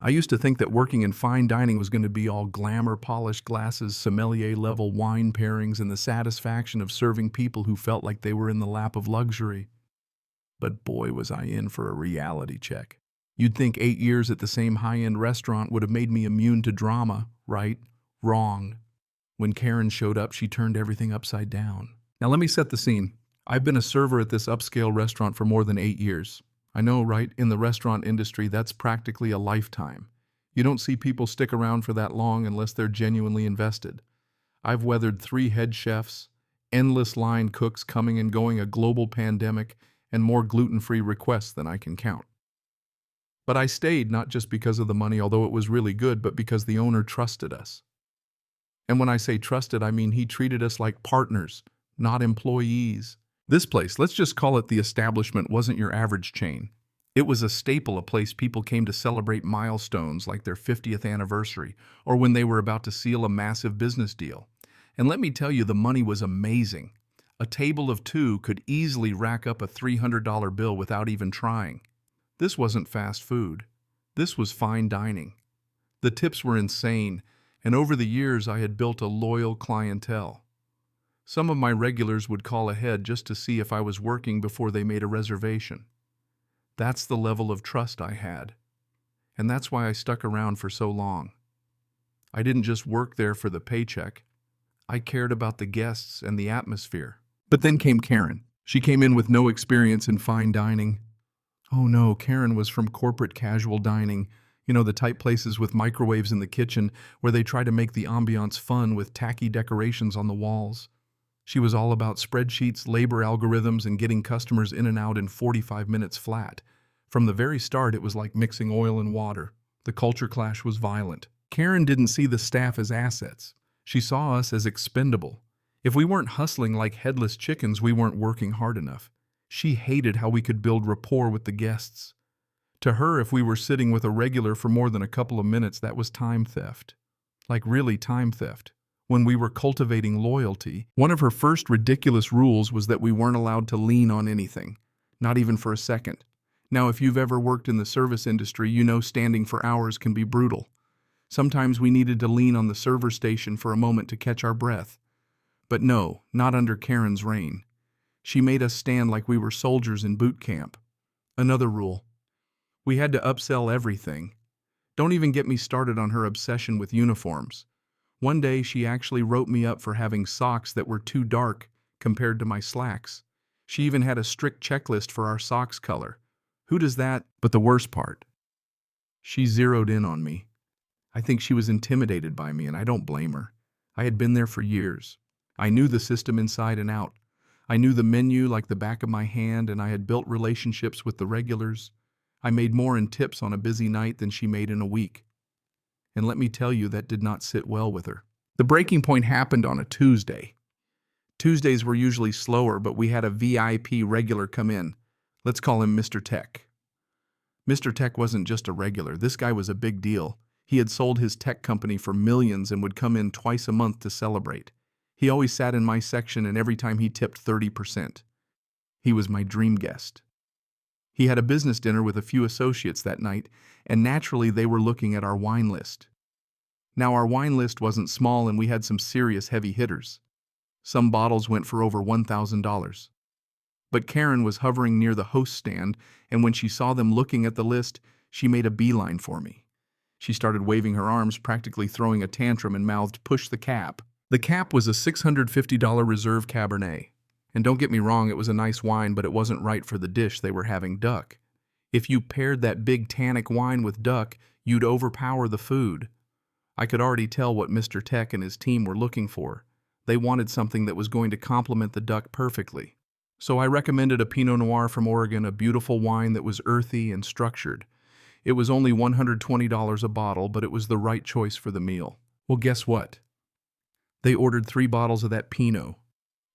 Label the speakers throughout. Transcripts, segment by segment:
Speaker 1: I used to think that working in fine dining was going to be all glamour, polished glasses, sommelier-level wine pairings, and the satisfaction of serving people who felt like they were in the lap of luxury. But boy, was I in for a reality check. You'd think 8 years at the same high-end restaurant would have made me immune to drama, right? Wrong. When Karen showed up, she turned everything upside down. Now let me set the scene. I've been a server at this upscale restaurant for more than 8 years. I know, right? In the restaurant industry, that's practically a lifetime. You don't see people stick around for that long unless they're genuinely invested. I've weathered 3 head chefs, endless line cooks coming and going, a global pandemic, and more gluten-free requests than I can count. But I stayed not just because of the money, although it was really good, but because the owner trusted us. And when I say trusted, I mean he treated us like partners, not employees. This place, let's just call it the establishment, wasn't your average chain. It was a staple, a place people came to celebrate milestones like their 50th anniversary or when they were about to seal a massive business deal. And let me tell you, the money was amazing. A table of 2 could easily rack up a $300 bill without even trying. This wasn't fast food. This was fine dining. The tips were insane, and over the years I had built a loyal clientele. Some of my regulars would call ahead just to see if I was working before they made a reservation. That's the level of trust I had. And that's why I stuck around for so long. I didn't just work there for the paycheck. I cared about the guests and the atmosphere. But then came Karen. She came in with no experience in fine dining. Oh no, Karen was from corporate casual dining. You know, the type places with microwaves in the kitchen where they try to make the ambiance fun with tacky decorations on the walls. She was all about spreadsheets, labor algorithms, and getting customers in and out in 45 minutes flat. From the very start, it was like mixing oil and water. The culture clash was violent. Karen didn't see the staff as assets. She saw us as expendable. If we weren't hustling like headless chickens, we weren't working hard enough. She hated how we could build rapport with the guests. To her, if we were sitting with a regular for more than a couple of minutes, that was time theft. Like really time theft. When we were cultivating loyalty, one of her first ridiculous rules was that we weren't allowed to lean on anything, not even for a second. Now, if you've ever worked in the service industry, you know standing for hours can be brutal. Sometimes we needed to lean on the server station for a moment to catch our breath. But no, not under Karen's reign. She made us stand like we were soldiers in boot camp. Another rule. We had to upsell everything. Don't even get me started on her obsession with uniforms. One day, she actually wrote me up for having socks that were too dark compared to my slacks. She even had a strict checklist for our socks color. Who does that? But the worst part. She zeroed in on me. I think she was intimidated by me, and I don't blame her. I had been there for years. I knew the system inside and out. I knew the menu like the back of my hand, and I had built relationships with the regulars. I made more in tips on a busy night than she made in a week. And let me tell you, that did not sit well with her. The breaking point happened on a Tuesday. Tuesdays were usually slower, but we had a VIP regular come in. Let's call him Mr. Tech. Mr. Tech wasn't just a regular. This guy was a big deal. He had sold his tech company for millions and would come in twice a month to celebrate. He always sat in my section, and every time he tipped 30%. He was my dream guest. He had a business dinner with a few associates that night, and naturally they were looking at our wine list. Now, our wine list wasn't small, and we had some serious heavy hitters. Some bottles went for over $1,000. But Karen was hovering near the host stand, and when she saw them looking at the list, she made a beeline for me. She started waving her arms, practically throwing a tantrum, and mouthed, "Push the cap." The cap was a $650 Reserve Cabernet. And don't get me wrong, it was a nice wine, but it wasn't right for the dish they were having, duck. If you paired that big tannic wine with duck, you'd overpower the food. I could already tell what Mr. Tech and his team were looking for. They wanted something that was going to complement the duck perfectly. So I recommended a Pinot Noir from Oregon, a beautiful wine that was earthy and structured. It was only $120 a bottle, but it was the right choice for the meal. Well, guess what? They ordered 3 bottles of that Pinot.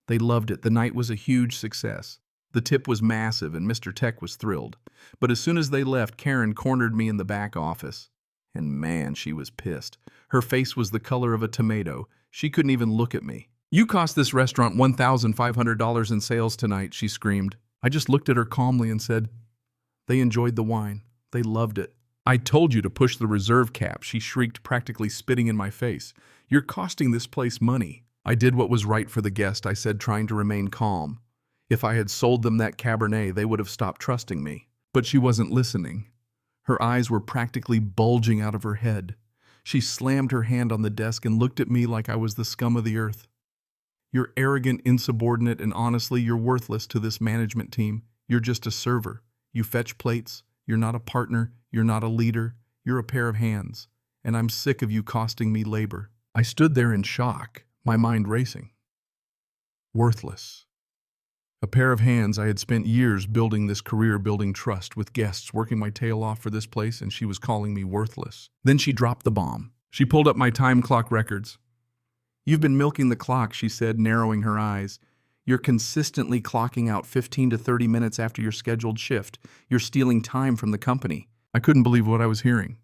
Speaker 1: They loved it. The night was a huge success. The tip was massive, and Mr. Tech was thrilled. But as soon as they left, Karen cornered me in the back office. And man, she was pissed. Her face was the color of a tomato. She couldn't even look at me. "You cost this restaurant $1,500 in sales tonight," she screamed. I just looked at her calmly and said, "They enjoyed the wine. They loved it. "I told you to push the reserve cap," she shrieked, practically spitting in my face. "You're costing this place money." "I did what was right for the guest," I said, trying to remain calm. "If I had sold them that Cabernet, they would have stopped trusting me." But she wasn't listening. Her eyes were practically bulging out of her head. She slammed her hand on the desk and looked at me like I was the scum of the earth. "You're arrogant, insubordinate, and honestly, you're worthless to this management team. You're just a server. You fetch plates. You're not a partner. You're not a leader. You're a pair of hands. And I'm sick of you costing me labor." I stood there in shock, my mind racing. Worthless. A pair of hands. I had spent years building this career, building trust with guests, working my tail off for this place, and she was calling me worthless. Then she dropped the bomb. She pulled up my time clock records. "You've been milking the clock," she said, narrowing her eyes. "You're consistently clocking out 15 to 30 minutes after your scheduled shift. You're stealing time from the company." I couldn't believe what I was hearing.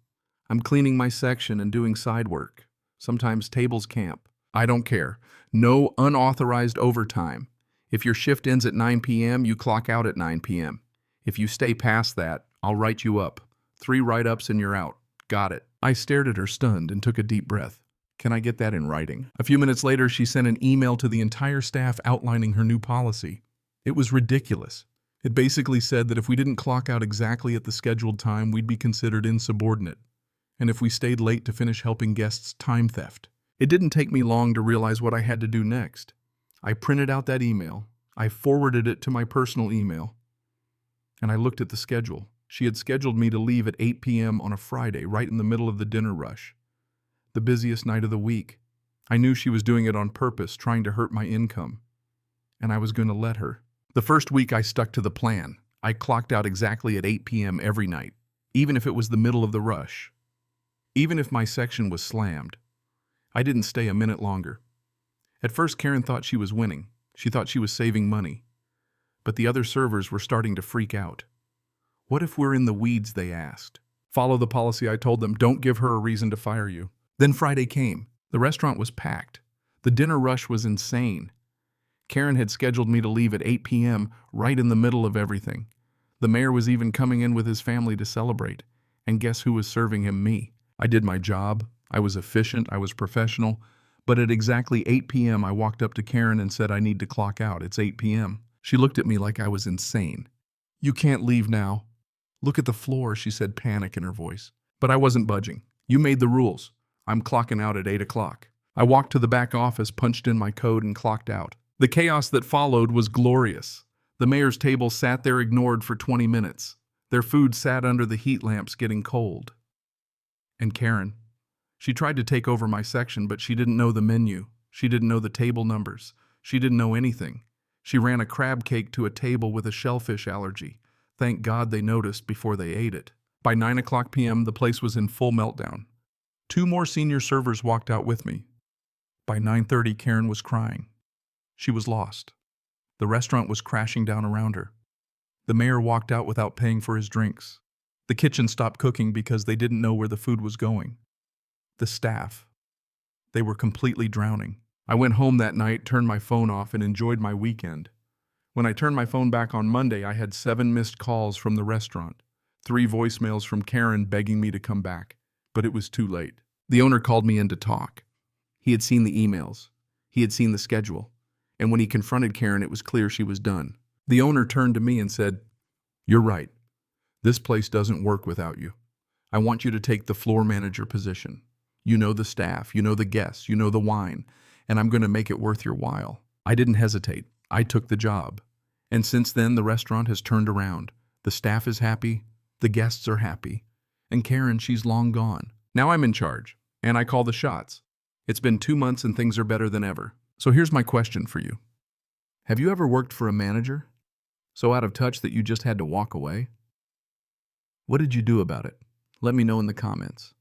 Speaker 1: "I'm cleaning my section and doing side work. Sometimes tables camp. I don't care. No unauthorized overtime. If your shift ends at 9 p.m., you clock out at 9 p.m. If you stay past that, I'll write you up. 3 write-ups and you're out. Got it?" I stared at her stunned and took a deep breath. "Can I get that in writing?" A few minutes later, she sent an email to the entire staff outlining her new policy. It was ridiculous. It basically said that if we didn't clock out exactly at the scheduled time, we'd be considered insubordinate. And if we stayed late to finish helping guests, time theft. It didn't take me long to realize what I had to do next. I printed out that email. I forwarded it to my personal email. And I looked at the schedule. She had scheduled me to leave at 8 p.m. on a Friday, right in the middle of the dinner rush. The busiest night of the week. I knew she was doing it on purpose, trying to hurt my income. And I was going to let her. The first week I stuck to the plan. I clocked out exactly at 8 p.m. every night, even if it was the middle of the rush. Even if my section was slammed. I didn't stay a minute longer. At first, Karen thought she was winning. She thought she was saving money. But the other servers were starting to freak out. "What if we're in the weeds?" they asked. "Follow the policy," I told them. "Don't give her a reason to fire you." Then Friday came. The restaurant was packed. The dinner rush was insane. Karen had scheduled me to leave at 8 p.m., right in the middle of everything. The mayor was even coming in with his family to celebrate. And guess who was serving him? Me. I did my job. I was efficient. I was professional. But at exactly 8 p.m., I walked up to Karen and said, "I need to clock out. It's 8 p.m. She looked at me like I was insane. "You can't leave now." "Look at the floor," she said, panic in her voice. But I wasn't budging. "You made the rules. I'm clocking out at 8 o'clock. I walked to the back office, punched in my code, and clocked out. The chaos that followed was glorious. The mayor's table sat there ignored for 20 minutes. Their food sat under the heat lamps getting cold. And Karen. She tried to take over my section, but she didn't know the menu. She didn't know the table numbers. She didn't know anything. She ran a crab cake to a table with a shellfish allergy. Thank God they noticed before they ate it. By 9 o'clock p.m., the place was in full meltdown. 2 more senior servers walked out with me. By 9:30, Karen was crying. She was lost. The restaurant was crashing down around her. The mayor walked out without paying for his drinks. The kitchen stopped cooking because they didn't know where the food was going. The staff. They were completely drowning. I went home that night, turned my phone off, and enjoyed my weekend. When I turned my phone back on Monday, I had 7 missed calls from the restaurant, 3 voicemails from Karen begging me to come back, but it was too late. The owner called me in to talk. He had seen the emails. He had seen the schedule. And when he confronted Karen, it was clear she was done. The owner turned to me and said, "You're right. This place doesn't work without you. I want you to take the floor manager position. You know the staff, you know the guests, you know the wine, and I'm going to make it worth your while." I didn't hesitate. I took the job. And since then, the restaurant has turned around. The staff is happy. The guests are happy. And Karen, she's long gone. Now I'm in charge, and I call the shots. It's been 2 months and things are better than ever. So here's my question for you. Have you ever worked for a manager so out of touch that you just had to walk away? What did you do about it? Let me know in the comments.